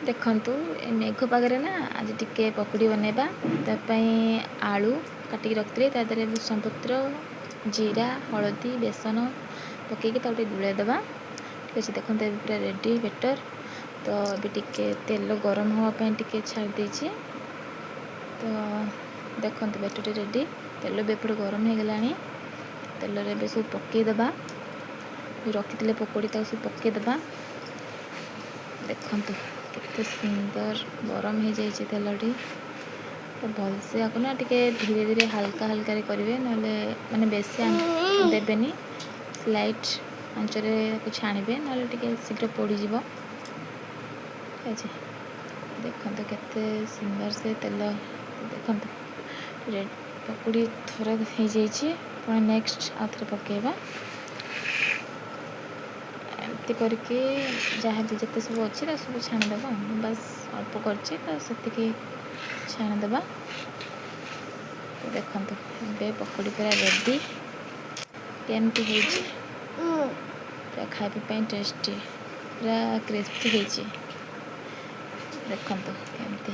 देखंतु ए मेघ पागरे ना आज टिके पकड़ी बनेबा तापाई आलू काटिकी रखिले ता देहरे भूषण पत्र जीरा हलदी बेसन पकईकी ताको गुलाइ देबा। ठीक अच्छे देखते ये पूरा रेडी बेटर। तो अभी टिके तेल गरम होगापाई टिके छाड़ देछि। तो देखते बेटर रेडी तेल बेपटे गरम हो गलानी तेल रे सब पकईदेबा रखी पकोड़ी तक सब पकईदेबा। देखंतु केते सुंदर गरम हो जाए तेलटी तो भलसे आपको ना टिके धीरे धीरे हल्का हल्का करेंगे ना माने बेसी देवेनि स्लाइट आंचरे छाणिबे ना टिके शीघ्र पोड़ीज। ठीक अच्छे देखते केते सुंदर से तेल देखते रेड पकड़ी थोड़ा हो जाइए पुणी नेक्स्ट आउ थे पकेबा एमती करके जहाँ भी जिते सब अच्छे सब छाणीदेव बस अल्प कर छाणीदेव। तो देखते ए पकड़ी पूरा रेडी केमती पूरा खाइबा टेस्टी पूरा क्रिस्पी देखते केमती।